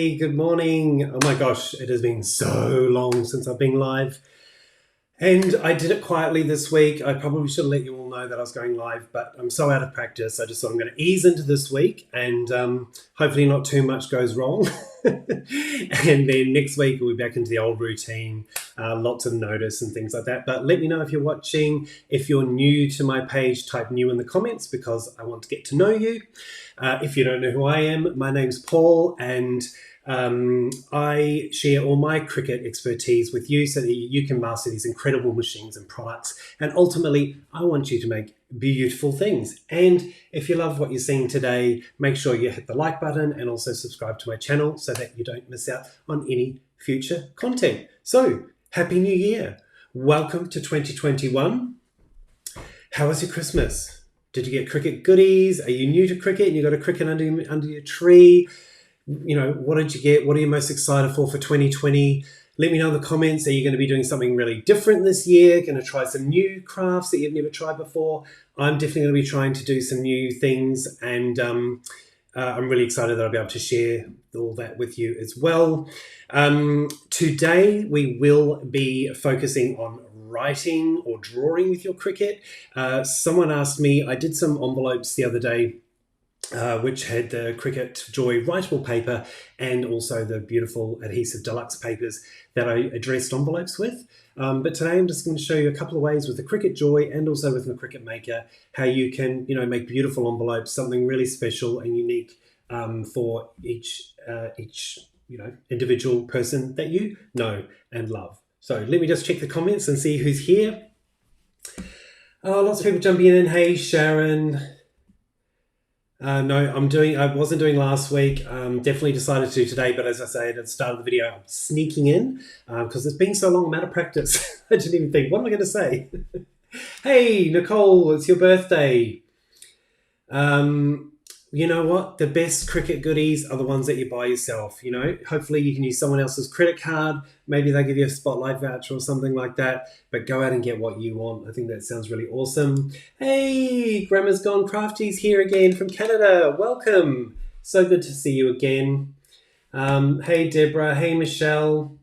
Hey, good morning. Oh my gosh, it has been so long since I've been live. And I did it quietly this week. I probably should have let you all know that I was going live, but I'm so out of practice. I just thought I'm going to ease into this week and hopefully not too much goes wrong. And then next week we'll be back into the old routine, lots of notice and things like that. But let me know if you're watching. If you're new to my page, type new in the comments because I want to get to know you. If you don't know who I am, my name's Paul, and I share all my cricket expertise with you so that you can master these incredible machines and products. And ultimately, I want you to make beautiful things. And if you love what you're seeing today, make sure you hit the like button and also subscribe to my channel so that you don't miss out on any future content. So, Happy New Year. Welcome to 2021. How was your Christmas? Did you get cricket goodies? Are you new to cricket and you got a cricket under your tree? You know, what did you get? What are you most excited for 2020? Let me know in the comments. Are you going to be doing something really different this year? Going to try some new crafts that you've never tried before? I'm definitely going to be trying to do some new things, and I'm really excited that I'll be able to share all that with you as well. Today we will be focusing on writing or drawing with your cricket. Someone asked me, I did some envelopes the other day which had the Cricut Joy writable paper and also the beautiful adhesive deluxe papers that I addressed envelopes with. But today I'm just going to show you a couple of ways with the Cricut Joy and also with the Cricut Maker how you can, make beautiful envelopes, something really special and unique for each individual person that you know and love. So let me just check the comments and see who's here. Lots of people jumping in. Hey, Sharon. No, I wasn't doing last week. Definitely decided to do today, but as I said at the start of the video, I'm sneaking in because it's been so long, I'm out of practice. I didn't even think, what am I going to say? Hey, Nicole, it's your birthday. You know what? The best cricket goodies are the ones that you buy yourself. Hopefully you can use someone else's credit card. Maybe they give you a Spotlight voucher or something like that, but go out and get what you want. I think that sounds really awesome. Hey, Grandma's Gone Crafty's here again from Canada. Welcome. So good to see you again. Hey, Deborah. Hey, Michelle.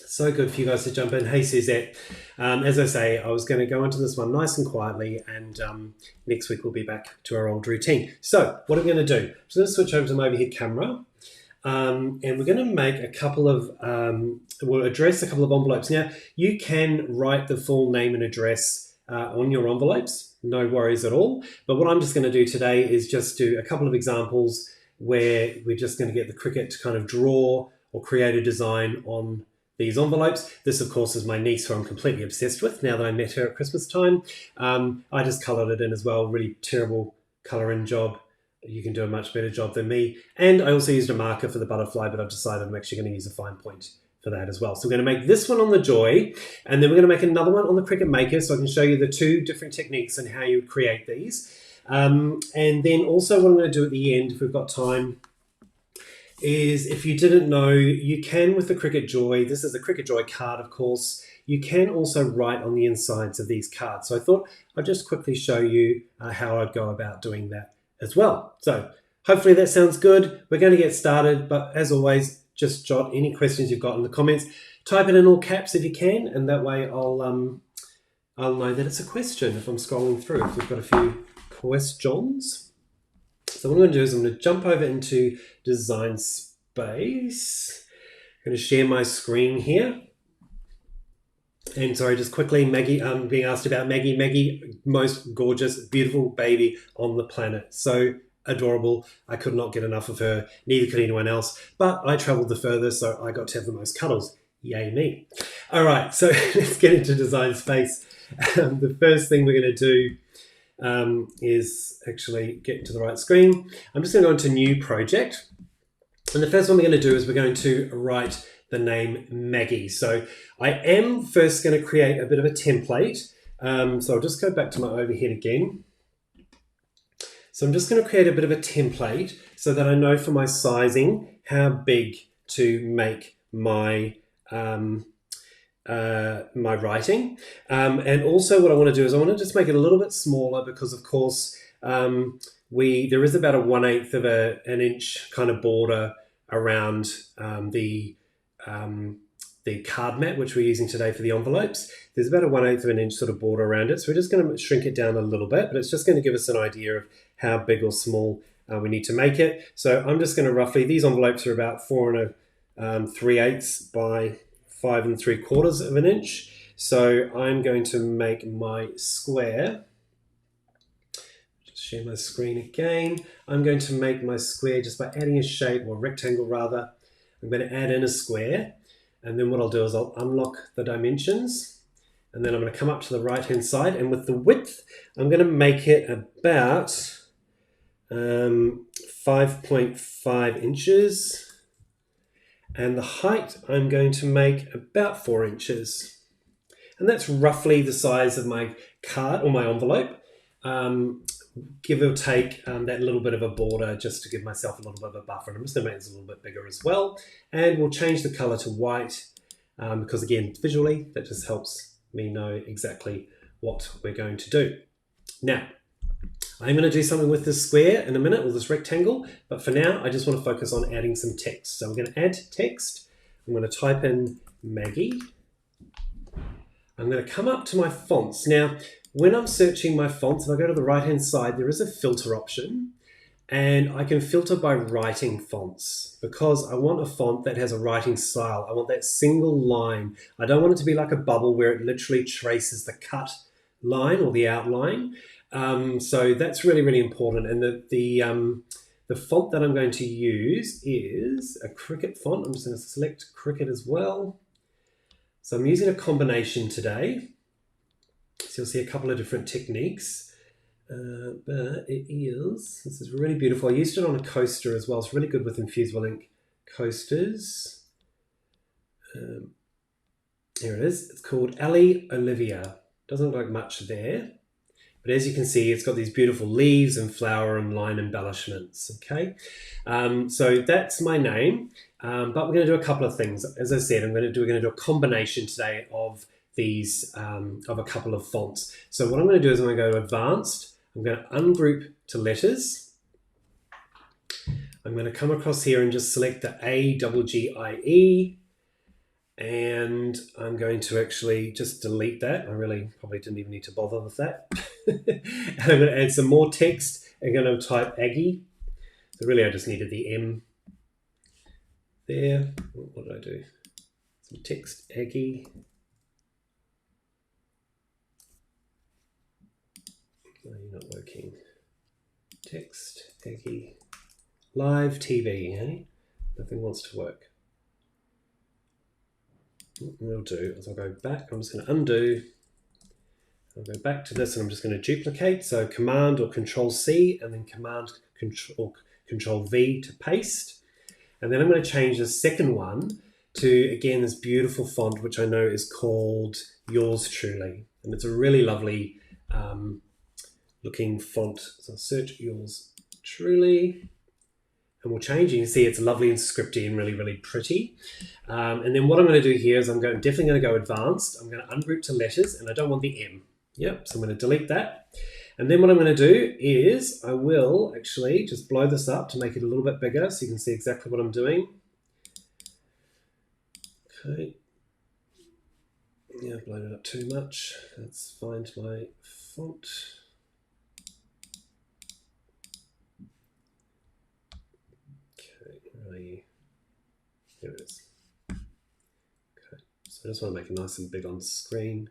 So good for you guys to jump in. Hey, Suzette. As I say, I was going to go into this one nice and quietly, and next week we'll be back to our old routine. So what I'm going to do, I'm just going to switch over to my overhead camera, and we're going to make a couple of, we'll address a couple of envelopes. Now, you can write the full name and address on your envelopes, no worries at all. But what I'm just going to do today is just do a couple of examples where we're just going to get the Cricut to kind of draw or create a design on these envelopes. This, of course, is my niece who I'm completely obsessed with now that I met her at Christmas time. I just coloured it in as well. Really terrible colouring job. You can do a much better job than me. And I also used a marker for the butterfly, but I've decided I'm actually going to use a fine point for that as well. So we're going to make this one on the Joy, and then we're going to make another one on the Cricut Maker so I can show you the two different techniques and how you would create these. And then also what I'm going to do at the end, if we've got time, is if you didn't know, you can with the Cricut Joy, this is a Cricut Joy card, of course, you can also write on the insides of these cards. So I thought I'd just quickly show you how I'd go about doing that as well. So hopefully that sounds good. We're going to get started, but as always, just jot any questions you've got in the comments. Type it in all caps if you can, and that way I'll know that it's a question if I'm scrolling through, if we've got a few questions. So what I'm going to do is I'm going to jump over into Design Space. I'm going to share my screen here. And sorry, just quickly, Maggie, being asked about Maggie. Maggie, most gorgeous, beautiful baby on the planet. So adorable. I could not get enough of her. Neither could anyone else. But I traveled the furthest, so I got to have the most cuddles. Yay me. All right, so let's get into Design Space. The first thing we're going to do is actually get into the right screen. I'm just going to go into New Project. And the first one we're going to do is we're going to write the name Maggie. So I am first going to create a bit of a template. So I'll just go back to my overhead again. So I'm just going to create a bit of a template so that I know for my sizing how big to make my my writing. And also what I want to do is I want to just make it a little bit smaller because, of course, there is about a 1/8 of an inch kind of border around the card mat, which we're using today for the envelopes. There's about a 1/8 of an inch sort of border around it. So we're just going to shrink it down a little bit, but it's just going to give us an idea of how big or small we need to make it. So I'm just going to roughly, these envelopes are about 4 3/8 by 5 3/4 of an inch. So I'm going to make my square. Just share my screen again. I'm going to make my square just by adding a shape, or a rectangle rather. I'm going to add in a square. And then what I'll do is I'll unlock the dimensions, and then I'm going to come up to the right hand side, and with the width I'm going to make it about 5.5 inches, and the height I'm going to make about 4 inches, and that's roughly the size of my card or my envelope. Give or take that little bit of a border, just to give myself a little bit of a buffer. And I'm just going to make this a little bit bigger as well. And we'll change the color to white because, again, visually, that just helps me know exactly what we're going to do. Now, I'm going to do something with this square in a minute, or this rectangle. But for now, I just want to focus on adding some text. So I'm going to add text. I'm going to type in Maggie. I'm going to come up to my fonts. Now, when I'm searching my fonts, if I go to the right-hand side, there is a filter option, and I can filter by writing fonts because I want a font that has a writing style. I want that single line. I don't want it to be like a bubble where it literally traces the cut line or the outline. So that's really, really important. And the font that I'm going to use is a Cricut font. I'm just going to select Cricut as well. So I'm using a combination today. So you'll see a couple of different techniques, but this is really beautiful. I used it on a coaster as well. It's really good with Infusible ink coasters. Here it is. It's called Ali Olivia. Doesn't look like much there, but as you can see, it's got these beautiful leaves and flower and line embellishments. Okay, so that's my name, but we're going to do a couple of things. As I said, we're going to do a combination today of these of a couple of fonts. So what I'm going to do is I'm going to go to Advanced. I'm going to ungroup to Letters. I'm going to come across here and just select the AGGIE, and I'm going to actually just delete that. I really probably didn't even need to bother with that. And I'm going to add some more text. I'm going to type Aggie. So really I just needed the M there. What did I do? Some text, Aggie. No, you're not working. Text, Aggie. Live TV, eh? Nothing wants to work. What I'll do is I'll go back. I'm just going to undo. I'll go back to this and I'm just going to duplicate. So Command or Control C and then Command Control V to paste. And then I'm going to change the second one to, again, this beautiful font, which I know is called Yours Truly. And it's a really lovely looking font. So I'll search Yours Truly. And we'll change. You can see it's lovely and scripty and really, really pretty. And then what I'm going to do here is definitely going to go Advanced. I'm going to ungroup to Letters, and I don't want the M. Yep, so I'm going to delete that. And then what I'm going to do is I will actually just blow this up to make it a little bit bigger so you can see exactly what I'm doing. Okay. Yeah, I've blown it up too much. Let's find my font. There it is. Okay, so I just want to make it nice and big on screen.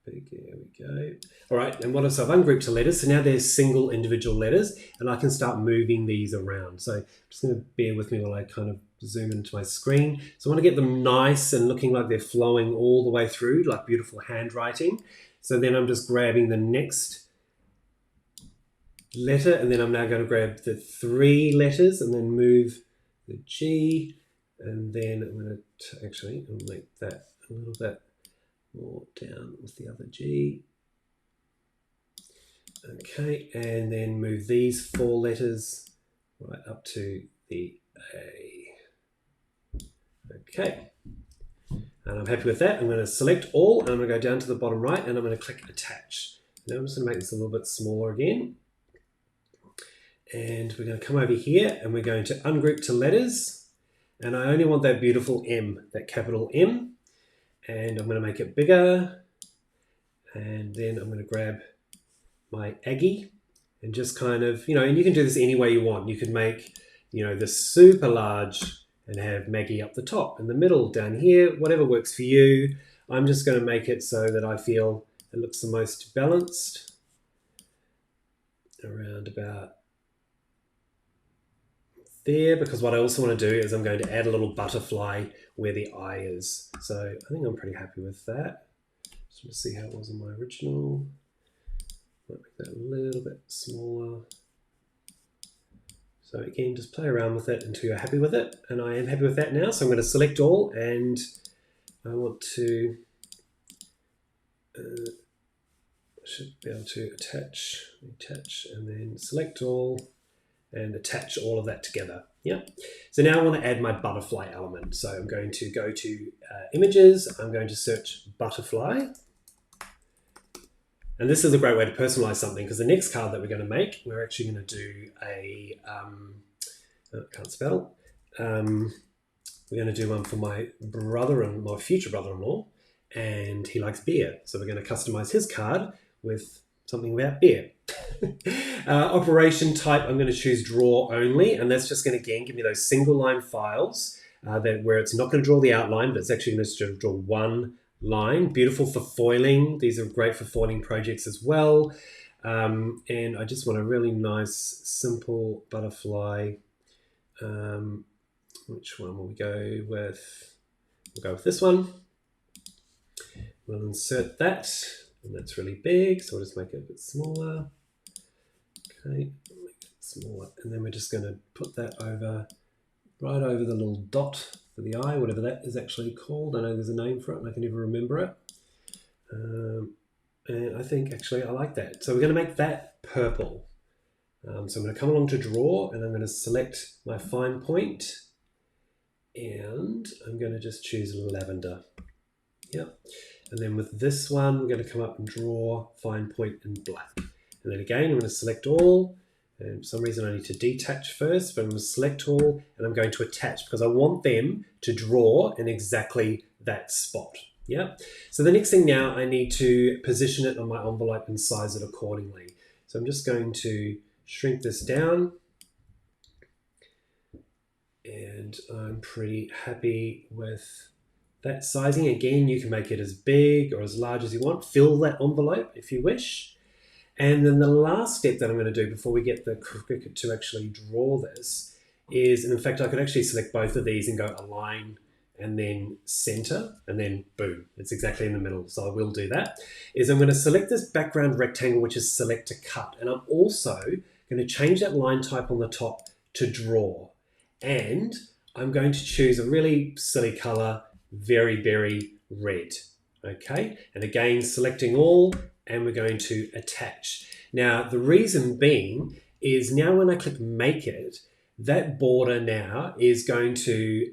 Big, there we go. All right, and what I've ungrouped to Letters, so now there's single individual letters, and I can start moving these around. So I'm just going to bear with me while I kind of zoom into my screen. So I want to get them nice and looking like they're flowing all the way through, like beautiful handwriting. So then I'm just grabbing the next letter, and then I'm now going to grab the 3 letters and then move the G, and then I'm going to actually make that a little bit more down with the other G. Okay, and then move these 4 letters right up to the A. Okay, and I'm happy with that. I'm going to select all, and I'm going to go down to the bottom right, and I'm going to click Attach. Now I'm just going to make this a little bit smaller again. And we're going to come over here and we're going to ungroup to letters. And I only want that beautiful M, that capital M. And I'm going to make it bigger. And then I'm going to grab my Aggie and just kind of, and you can do this any way you want. You could make, this super large and have Maggie up the top, in the middle, down here, whatever works for you. I'm just going to make it so that I feel it looks the most balanced, around about there, because what I also want to do is I'm going to add a little butterfly where the eye is. So I think I'm pretty happy with that. Just want to see how it was in my original. Might make that a little bit smaller. So again, just play around with it until you're happy with it. And I am happy with that now. So I'm going to select all, and I want to, should be able to attach, and then select all and attach all of that together. Yeah. So now I want to add my butterfly element. So I'm going to go to images. I'm going to search butterfly. And this is a great way to personalize something, because the next card that we're going to make, we're actually going to do a, I can't spell. We're going to do one for my my future brother-in-law, and he likes beer. So we're going to customize his card with something about beer. Operation type, I'm going to choose draw only, and that's just going to, again, give me those single line files where it's not going to draw the outline, but it's actually going to draw one line. Beautiful for foiling. These are great for foiling projects as well. And I just want a really nice, simple butterfly. Which one will we go with? We'll go with this one. We'll insert that, and that's really big, so we'll just make it a bit smaller. Okay, make it smaller, and then we're just going to put that right over the little dot for the eye, whatever that is actually called. I know there's a name for it, and I can never remember it. And I think actually I like that. So we're going to make that purple. So I'm going to come along to draw, and I'm going to select my fine point, and I'm going to just choose lavender. Yep. And then with this one, we're going to come up and draw fine point in black. And then again, I'm going to select all. And for some reason I need to detach first, but I'm going to select all, and I'm going to attach, because I want them to draw in exactly that spot. Yeah. So the next thing now, I need to position it on my envelope and size it accordingly. So I'm just going to shrink this down, and I'm pretty happy with that sizing. Again, you can make it as big or as large as you want. Fill that envelope if you wish. And then the last step that I'm going to do before we get the Cricut to actually draw this is, and in fact, I could actually select both of these and go align and then center, and then boom, it's exactly in the middle. So I will do that. Is I'm going to select this background rectangle, which is select to cut. And I'm also going to change that line type on the top to draw. And I'm going to choose a really silly color, very berry red. Okay. And again, selecting all, and we're going to attach. Now, the reason being is now when I click make it, that border now is going to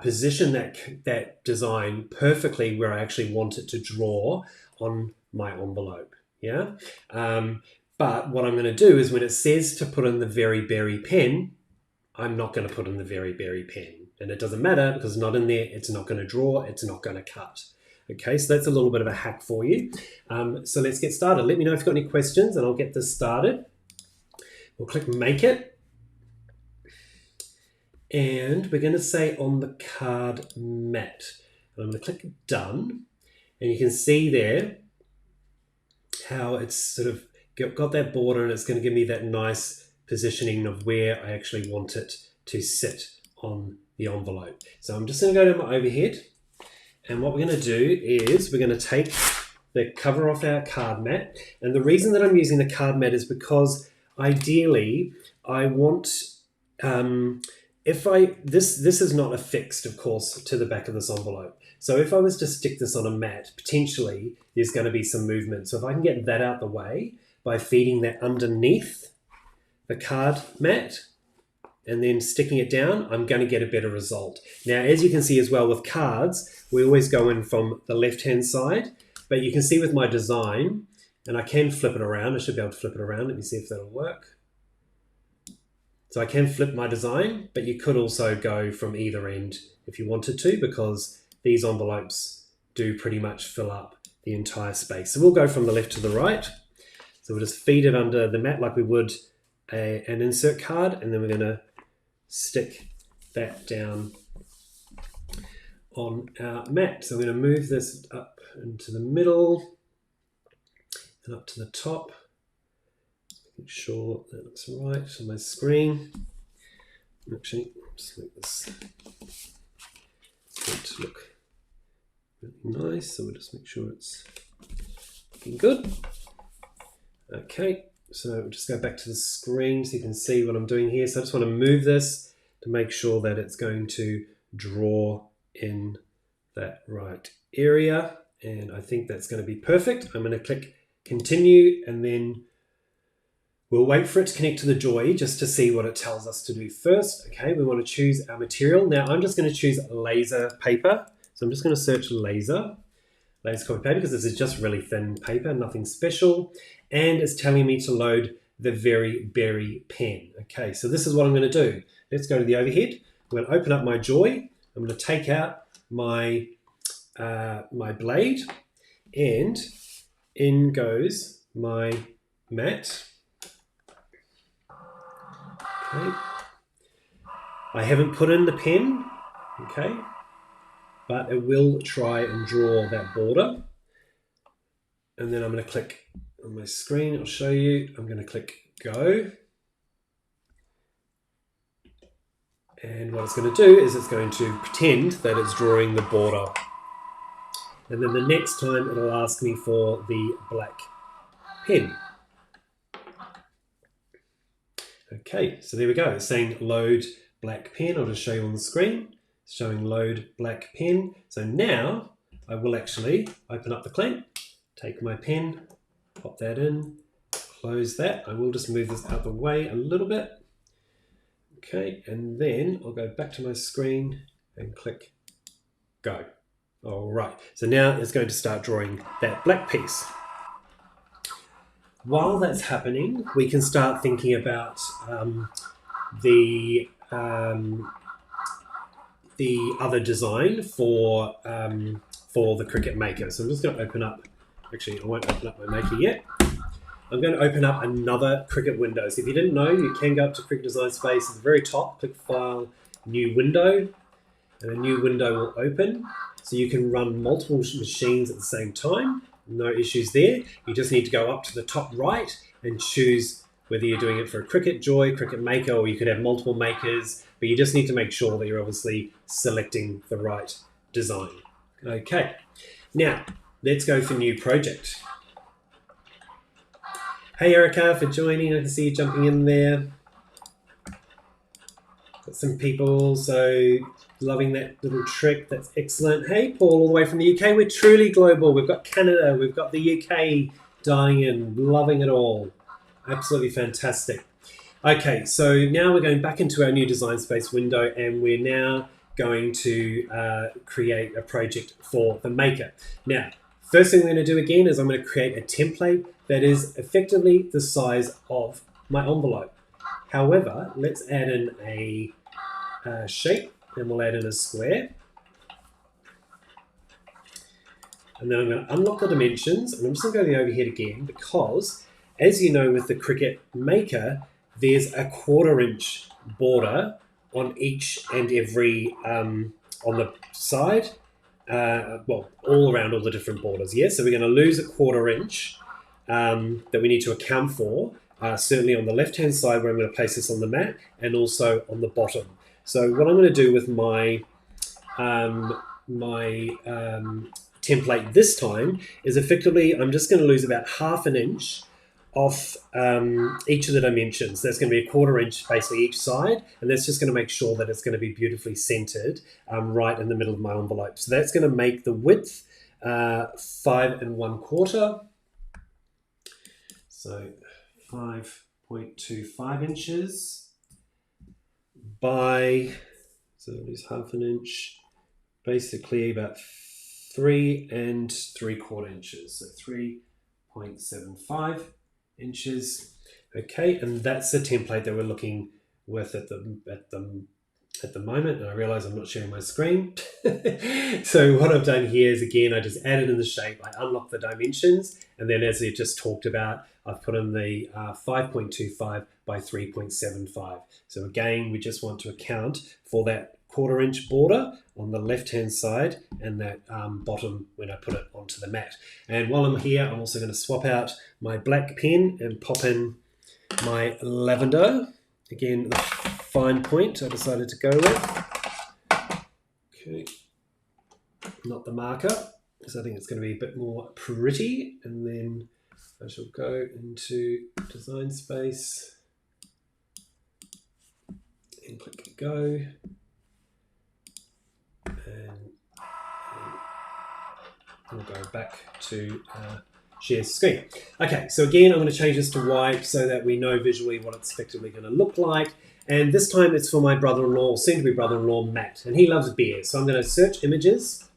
position that design perfectly where I actually want it to draw on my envelope. Yeah. But what I'm going to do is when it says to put in the very berry pen, I'm not going to put in the very berry pen. And it doesn't matter because it's not in there. It's not going to draw. It's not going to cut. Okay, so that's a little bit of a hack for you. So let's get started. Let me know if you've got any questions and I'll get this started. We'll click make it. And we're going to say on the card mat. And I'm going to click done. And you can see there how it's sort of got that border, and it's going to give me that nice positioning of where I actually want it to sit on the envelope. So I'm just going to go to my overhead. And what we're going to do is we're going to take the cover off our card mat. And the reason that I'm using the card mat is because ideally I want, this is not affixed, of course, to the back of this envelope. So if I was to stick this on a mat, potentially there's going to be some movement. So if I can get that out the way by feeding that underneath the card mat, and then sticking it down, I'm going to get a better result. Now, as you can see as well with cards, we always go in from the left-hand side, but you can see with my design, and I can flip it around. I should be able to flip it around. Let me see if that'll work. So I can flip my design, but you could also go from either end if you wanted to, because these envelopes do pretty much fill up the entire space. So we'll go from the left to the right. So we'll just feed it under the mat like we would an insert card, and then we're going to stick that down on our mat. So we're going to move this up into the middle and up to the top. Make sure that looks right on my screen. Actually, just make this to look really nice. So we'll just make sure it's looking good. Okay, so we'll just go back to the screen so you can see what I'm doing here. So I just want to move this to make sure that it's going to draw in that right area. And I think that's going to be perfect. I'm going to click continue, and then we'll wait for it to connect to the Joy just to see what it tells us to do first. Okay, we want to choose our material. Now I'm just going to choose laser paper. So I'm just going to search laser copy paper, because this is just really thin paper, nothing special. And it's telling me to load the Very Berry pen. Okay, so this is what I'm going to do. Let's go to the overhead. I'm going to open up my Joy. I'm going to take out my, my blade, and in goes my mat. Okay. I haven't put in the pen, okay, but it will try and draw that border. And then I'm going to click on my screen, I'll show you. I'm going to click go. And what it's going to do is it's going to pretend that it's drawing the border. And then the next time it'll ask me for the black pen. Okay, so there we go. It's saying load black pen. I'll just show you on the screen. It's showing load black pen. So now I will actually open up the clamp, take my pen, pop that in, close that. I will just move this out the way a little bit. Okay, and then I'll go back to my screen and click go. All right, so now it's going to start drawing that black piece. While that's happening, we can start thinking about the other design for the Cricut Maker. So I'm just going to open up, actually I won't open up my Maker yet. I'm going to open up another Cricut window. So if you didn't know, you can go up to Cricut Design Space at the very top, click File, New Window, and a new window will open. So you can run multiple machines at the same time. No issues there. You just need to go up to the top right and choose whether you're doing it for a Cricut Joy, Cricut Maker, or you could have multiple makers, but you just need to make sure that you're obviously selecting the right design. Okay, now let's go for new project. Hey Erica, for joining. I can see you jumping in there. Got some people, so loving that little trick. That's excellent. Hey Paul, all the way from the UK. We're truly global. We've got Canada, we've got the UK dialing in, loving it all. Absolutely fantastic. Okay, so now we're going back into our new Design Space window, and we're now going to create a project for the Maker. Now, first thing we're going to do again is I'm going to create a template that is effectively the size of my envelope. However, let's add in a shape, and we'll add in a square. And then I'm going to unlock the dimensions, and I'm just going to go to the overhead again, because as you know, with the Cricut Maker, there's a 1/4 inch border on each and every, on the side, well, all around all the different borders, yeah? So we're going to lose a 1/4 inch that we need to account for, certainly on the left-hand side where I'm going to place this on the mat, and also on the bottom. So what I'm going to do with my, template this time is effectively I'm just going to lose about 1/2 inch off each of the dimensions. That's going to be a 1/4 inch basically each side, and that's just going to make sure that it's going to be beautifully centered right in the middle of my envelope. So that's going to make the width 5 1/4. So 5.25 inches by, so lose 1/2 inch, basically about 3 3/4 inches. So 3.75 inches. Okay, and that's the template that we're looking with at the moment, and I realize I'm not sharing my screen. So what I've done here is, again, I just added in the shape, I unlock the dimensions, and then as we just talked about, I've put in the 5.25 by 3.75. So again, we just want to account for that 1/4 inch border on the left hand side and that bottom when I put it onto the mat. And while I'm here, I'm also going to swap out my black pen and pop in my lavender. Again, the fine point I decided to go with. Okay, not the marker, because I think it's going to be a bit more pretty. And then I shall go into design space and click go. And we'll go back to share screen. Okay, so again, I'm going to change this to white so that we know visually what it's effectively going to look like. And this time it's for my brother-in-law, soon-to-be brother-in-law, Matt, and he loves beer. So I'm going to search images,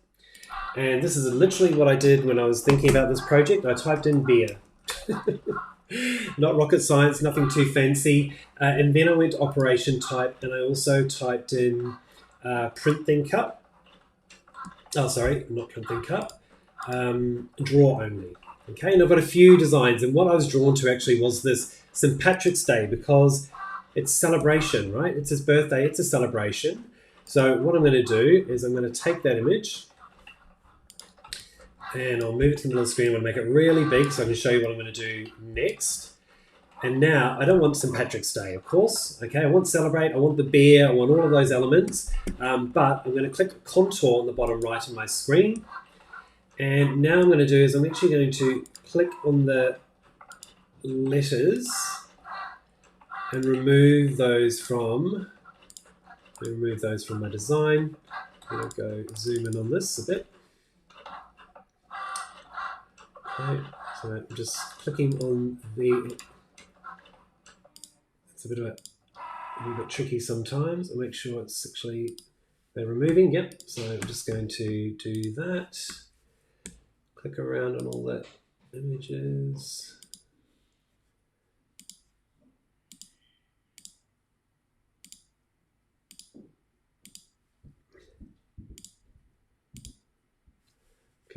and this is literally what I did when I was thinking about this project. I typed in beer. Not rocket science, nothing too fancy. And then I went to operation type, and I also typed in print thin cup. Oh, sorry, not print thin cup. Draw only. Okay, and I've got a few designs, and what I was drawn to actually was this St. Patrick's Day, because it's celebration, right? It's his birthday, it's a celebration. So what I'm going to do is I'm going to take that image and I'll move it to the middle of the screen. I'm going to make it really big so I can show you what I'm going to do next. And now I don't want St. Patrick's Day, of course. Okay, I want celebrate, I want the beer, I want all of those elements. But I'm going to click contour on the bottom right of my screen. And now I'm going to do is I'm actually going to click on the letters and remove those from my design. I'm going to go zoom in on this a bit. Okay, so I'm just clicking on the. It's a little bit tricky sometimes. I'll make sure it's actually they're removing. Yep. So I'm just going to do that. Click around on all the images.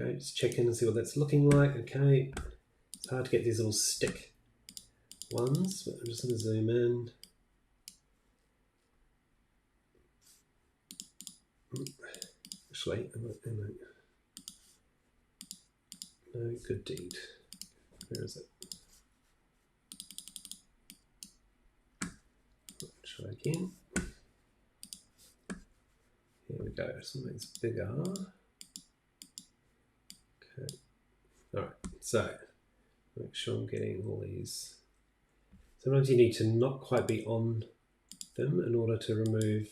Okay, just check in and see what that's looking like. Okay, it's hard to get these little stick ones, but I'm just going to zoom in. Actually, no, good deed. Where is it? Try again. Here we go. Something's bigger. Okay. All right. So make sure I'm getting all these. Sometimes you need to not quite be on them in order to remove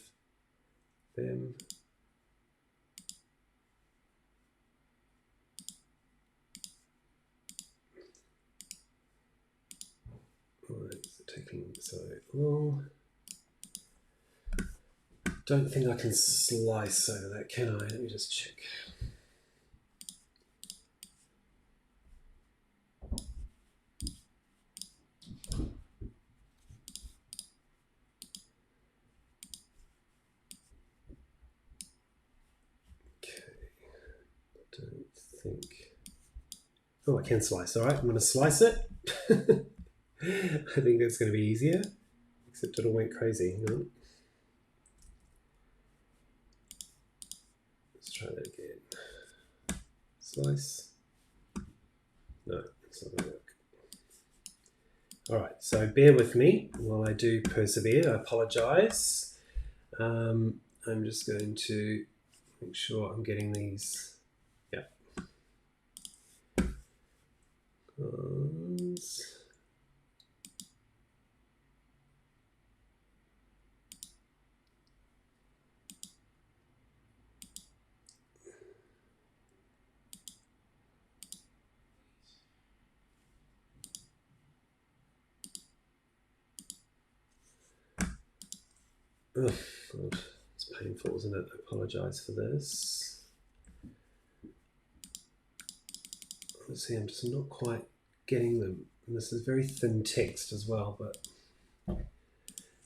them. Why is it taking so long? Don't think I can slice over that, can I? Let me just check. Oh, I can slice. All right, I'm going to slice it. I think that's going to be easier, except it all went crazy. Hang on. Let's try that again. Slice. No, it's not going to work. All right, so bear with me while I do persevere. I apologize. I'm just going to make sure I'm getting these. Oh, God. It's painful, isn't it? I apologize for this. Let's see, I'm just not quite getting them. And this is very thin text as well, but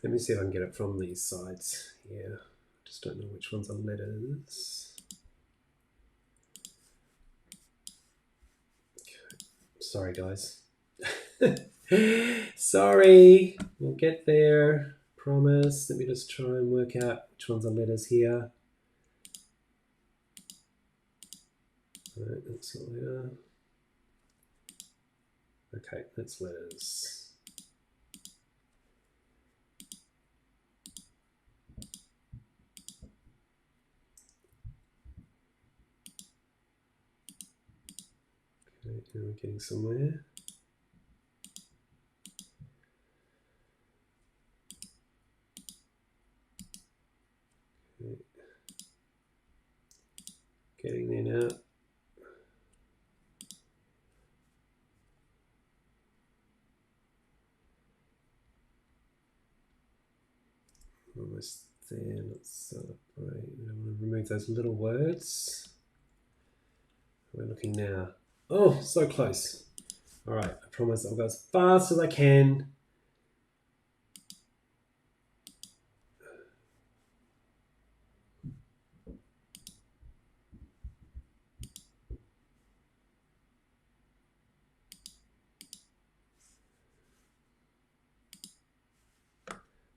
Let me see if I can get it from these sides here. Just don't know which ones are letters. Okay. Sorry, guys. Sorry. We'll get there. Promise. Let me just try and work out which ones are letters here. All right, that's not letter. Okay, that's letters. Okay, now we're getting somewhere. Okay. Getting there now. Almost there. Let's celebrate. We don't want to remove those little words. We're looking now. Oh, so close. All right, I promise I'll go as fast as I can.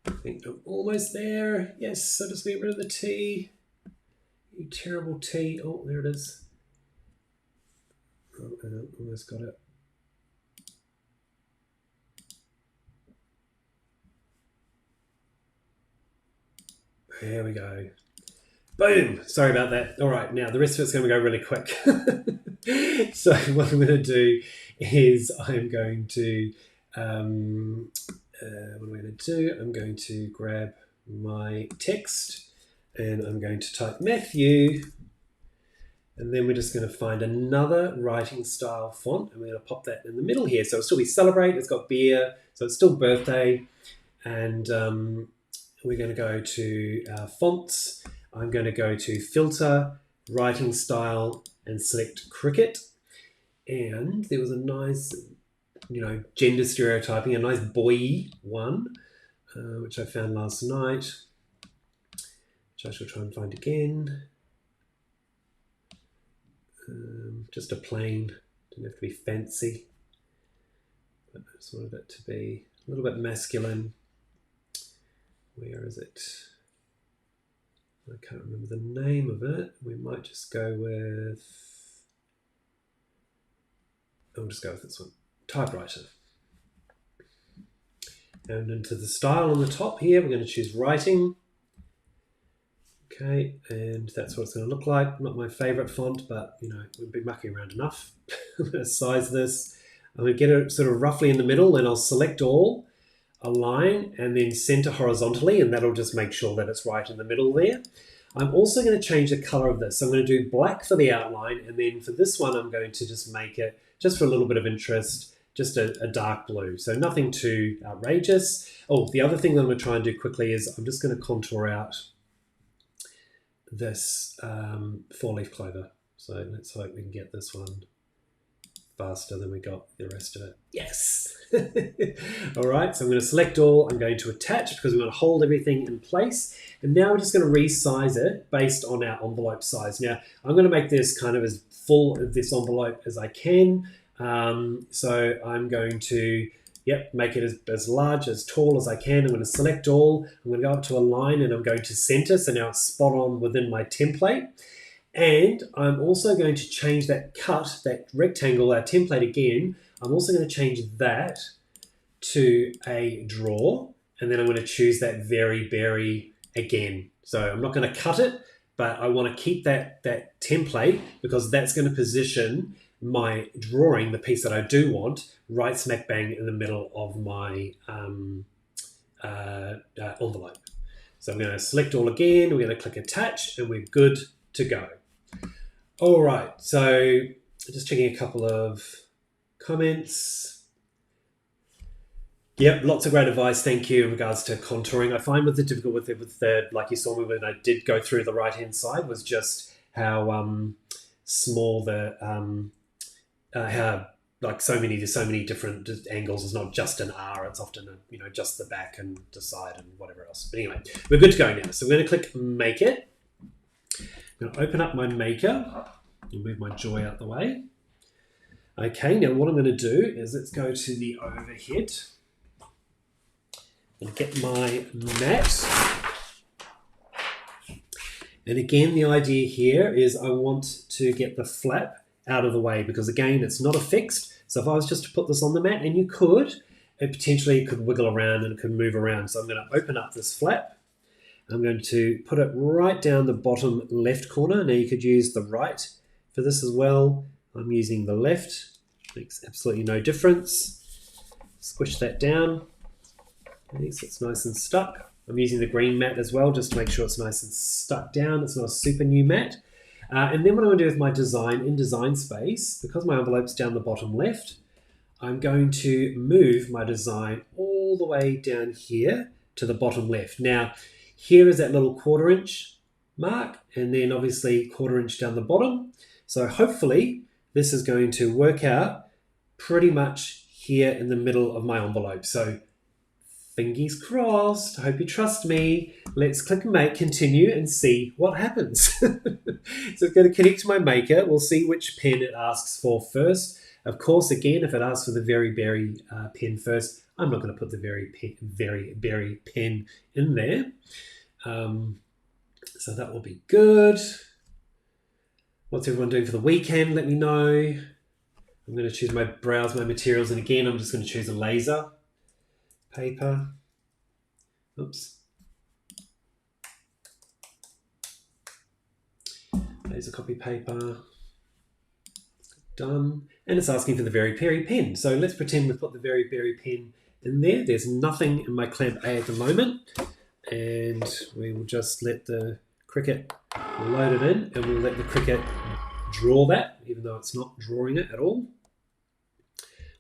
I think I'm almost there. Yes, I just get rid of the T. You terrible T. Oh, there it is. Oh, I almost got it. There we go. Boom. Sorry about that. All right, now the rest of it's going to go really quick. So what I'm going to do is I'm going to, what am I going to do? I'm going to grab my text and I'm going to type Matthew. And then we're just going to find another writing style font and we're going to pop that in the middle here. So it'll still be celebrate. It's got beer. So it's still birthday. And we're going to go to fonts. I'm going to go to filter, writing style, and select cricket. And there was a nice, gender stereotyping, a nice boy one, which I found last night, which I shall try and find again. Just a plain, didn't have to be fancy, but I just wanted it to be a little bit masculine. Where is it? I can't remember the name of it. We might just go with, I'll just go with this one, typewriter. And into the style on the top here, we're going to choose writing. Okay, and that's what it's going to look like. Not my favorite font, but we've been mucking around enough. I'm going to size this. I'm going to get it sort of roughly in the middle, and I'll select all, align, and then center horizontally, and that'll just make sure that it's right in the middle there. I'm also going to change the color of this. So I'm going to do black for the outline, and then for this one, I'm going to just make it, just for a little bit of interest, just a dark blue. So nothing too outrageous. Oh, the other thing that I'm going to try and do quickly is I'm just going to contour out this four-leaf clover. So let's hope we can get this one faster than we got the rest of it. Yes! All right, so I'm going to select all. I'm going to attach because we want to hold everything in place. And now we're just going to resize it based on our envelope size. Now, I'm going to make this kind of as full of this envelope as I can. So I'm going to make it as large, as tall as I can. I'm going to select all. I'm going to go up to align and I'm going to center. So now it's spot on within my template. And I'm also going to change that cut, that rectangle, our template again. I'm also going to change that to a draw. And then I'm going to choose that very berry again. So I'm not going to cut it, but I want to keep that template because that's going to position my drawing, the piece that I do want, right smack bang in the middle of my envelope. So I'm going to select all again. We're going to click attach and we're good to go. All right, so just checking a couple of comments. Yep, lots of great advice. Thank you in regards to contouring. I find with the difficult with the like you saw me when I did go through the right hand side was just how small the how there's so many different angles. It's not just an R, it's often just the back and the side and whatever else. But anyway, we're good to go now. So we're going to click Make It. I'm going to open up my Maker and move my Joy out the way. Okay, now what I'm going to do is let's go to the overhead and get my mat. And again, the idea here is I want to get the flap out of the way because again, it's not affixed. So if I was just to put this on the mat, and you could, it potentially could wiggle around and it could move around. So I'm going to open up this flap. I'm going to put it right down the bottom left corner. Now you could use the right for this as well. I'm using the left. Makes absolutely no difference. Squish that down. Okay, so it's nice and stuck. I'm using the green mat as well, just to make sure it's nice and stuck down. It's not a super new mat. And then what I'm going to do with my design, in design space, because my envelope's down the bottom left, I'm going to move my design all the way down here to the bottom left. Now, here is that little 1/4 inch mark, and then obviously 1/4 inch down the bottom. So hopefully this is going to work out pretty much here in the middle of my envelope. So fingers crossed. I hope you trust me. Let's click Make, continue, and see what happens. So it's going to connect to my Maker. We'll see which pen it asks for first. Of course, again, if it asks for the Very Berry pen first, I'm not going to put the Very Berry pen in there. So that will be good. What's everyone doing for the weekend? Let me know. I'm going to browse my materials, and again, I'm just going to choose a laser paper. Oops. Laser copy paper. Done. And it's asking for the Very Berry pen. So let's pretend we've put the Very Berry pen in there. There's nothing in my clamp A at the moment. And we will just let the Cricut load it in, and we'll let the Cricut draw that, even though it's not drawing it at all.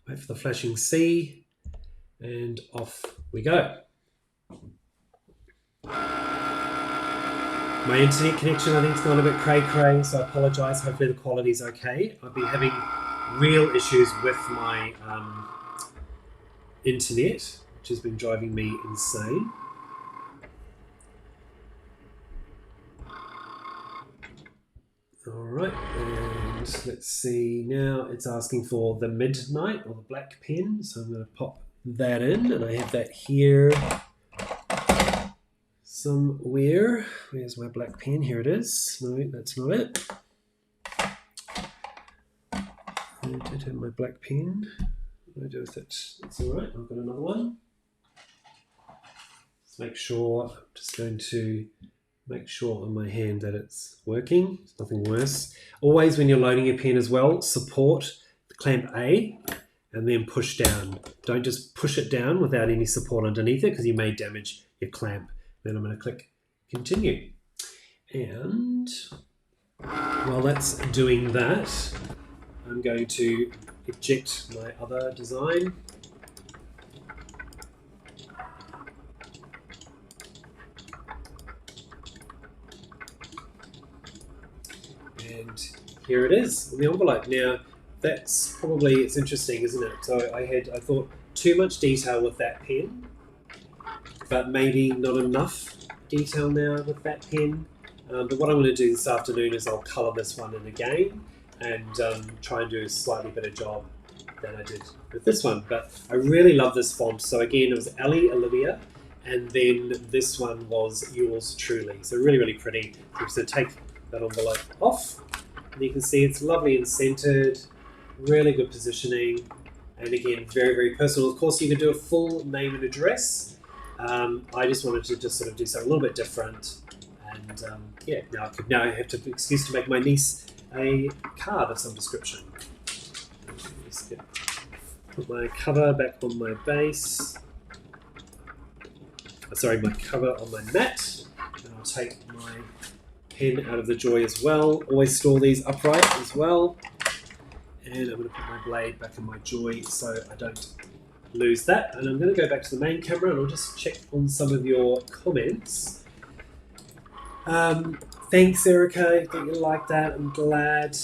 Wait for the flashing C. And off we go. My internet connection, I think, is gone a bit cray-cray, so I apologise. Hopefully the quality's okay. I've been having real issues with my internet, which has been driving me insane. All right, and let's see. Now it's asking for the Midnight or the black pen, so I'm going to pop that in, and I have that here somewhere. Where's my black pen? Here it is. No, that's not it. I did have my black pen. What do I do with it? It's all right. I've got another one. Let's make sure. I'm just going to make sure on my hand that it's working. It's nothing worse. Always when you're loading your pen as well, support the clamp A and then push down. Don't just push it down without any support underneath it, because you may damage your clamp. Then I'm going to click continue. And while that's doing that, I'm going to eject my other design. And here it is in the envelope. Now, that's probably, it's interesting, isn't it? So I thought too much detail with that pen, but maybe not enough detail now with that pen. But what I'm going to do this afternoon is I'll colour this one in again and try and do a slightly better job than I did with this one. But I really love this font. So again, it was Ellie Olivia, and then this one was Yours Truly. So really, really pretty. So I'm just going to take that envelope off, and you can see it's lovely and centered, really good positioning, and again, very, very personal. Of course, you can do a full name and address. I just wanted to just sort of do something a little bit different, and yeah, now I have to excuse to make my niece a card of some description. Just put my cover back on my base. Sorry, my cover on my mat. And I'll take my pen out of the Joy as well. Always store these upright as well. And I'm going to put my blade back in my Joy so I don't lose that. And I'm going to go back to the main camera, and I'll just check on some of your comments. Thanks, Erica. I think you like that. I'm glad.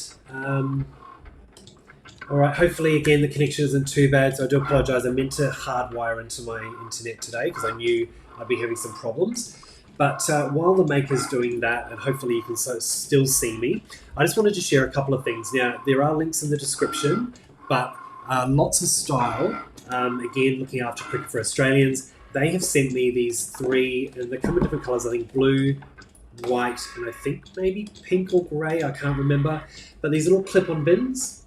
All right, hopefully, again, the connection isn't too bad, so I do apologise. I meant to hardwire into my internet today because I knew I'd be having some problems. But while the maker's doing that, and hopefully you can still see me, I just wanted to share a couple of things. Now, there are links in the description, but lots of style. Again, looking after Cricket for Australians, they have sent me these 3, and they come in different colours. I think blue, white, and I think maybe pink or grey. I can't remember. But these little clip-on bins.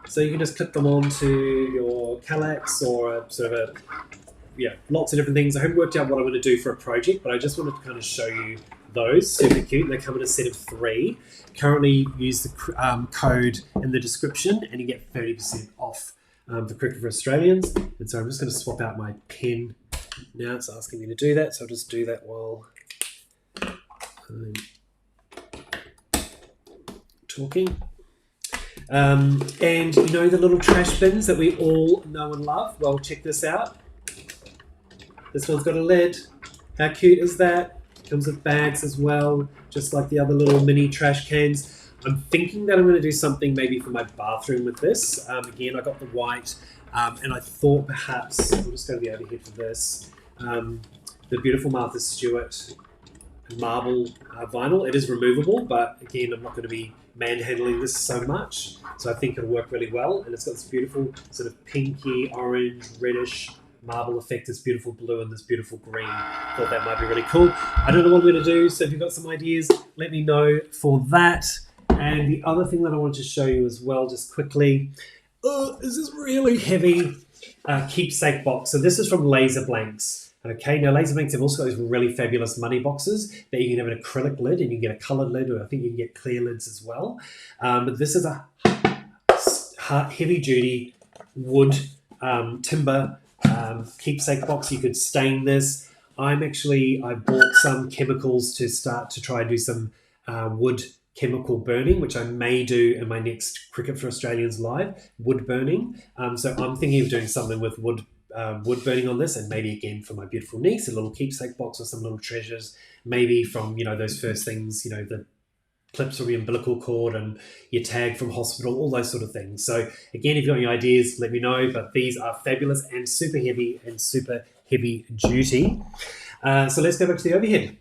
So you can just clip them onto your Kallax or lots of different things. I haven't worked out what I'm going to do for a project, but I just wanted to kind of show you those. Super cute. They come in a set of 3. Currently, use the code in the description and you get 30% off for Cricket for Australians. And so I'm just going to swap out my pen now. It's asking me to do that, so I'll just do that while I'm talking. And you know the little trash bins that we all know and love? Well, check this out. This one's got a lid. How cute is that? Comes with bags as well, just like the other little mini trash cans. I'm thinking that I'm going to do something maybe for my bathroom with this. Again, I got the white, and I thought perhaps, I'm just going to be over here for this, the beautiful Martha Stewart marble vinyl. It is removable, but again, I'm not going to be manhandling this so much, so I think it'll work really well. And it's got this beautiful sort of pinky, orange, reddish marble effect, this beautiful blue and this beautiful green. Thought that might be really cool. I don't know what I'm going to do, so if you've got some ideas, let me know for that. And the other thing that I want to show you as well, just quickly, is this really heavy keepsake box. So this is from Laser Blanks. Okay, now Laser Blanks have also got these really fabulous money boxes that you can have an acrylic lid and you can get a coloured lid, or I think you can get clear lids as well. But this is a heavy-duty wood timber keepsake box. You could stain this. I bought some chemicals to start to try and do some wood chemical burning, which I may do in my next Cricket for Australians live, wood burning. So I'm thinking of doing something with wood burning on this, and maybe again for my beautiful niece, a little keepsake box with some little treasures, maybe from, those first things, the clips from your umbilical cord and your tag from hospital, all those sort of things. So again, if you've got any ideas, let me know, but these are fabulous and super heavy duty. So let's go back to the overhead.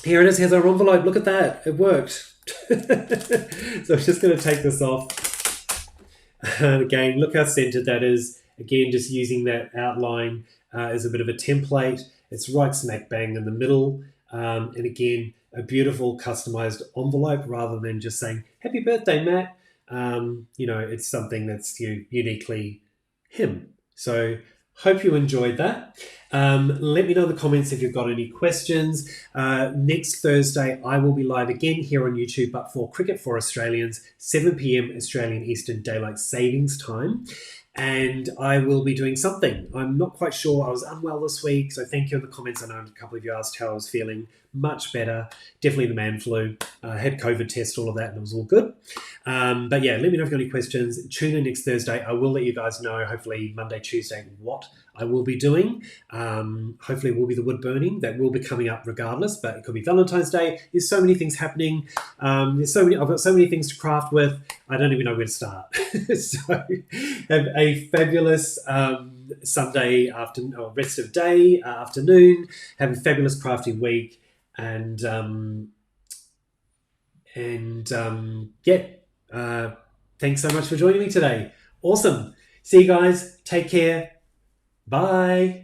Here it is. Here's our envelope. Look at that. It worked. So I'm just going to take this off. And again, look how centered that is. Again, just using that outline as a bit of a template. It's right smack bang in the middle. And again, a beautiful customized envelope rather than just saying, "Happy birthday, Matt." It's something that's uniquely him. So hope you enjoyed that. Let me know in the comments if you've got any questions. Next Thursday, I will be live again here on YouTube, but for Cricket for Australians, 7 p.m. Australian Eastern Daylight Savings Time. And I will be doing something. I'm not quite sure. I was unwell this week, so thank you in the comments. I know a couple of you asked how I was feeling. Much better. Definitely the man flu. Had COVID test, all of that, and it was all good. But yeah, let me know if you've got any questions. Tune in next Thursday. I will let you guys know, hopefully Monday, Tuesday, what I will be doing. Hopefully it will be the wood burning. That will be coming up regardless, but it could be Valentine's Day. There's so many things happening. I've got so many things to craft with. I don't even know where to start. So have a fabulous Sunday afternoon, or rest of day, afternoon. Have a fabulous crafty week. And thanks so much for joining me today. Awesome. See you guys. Take care. Bye.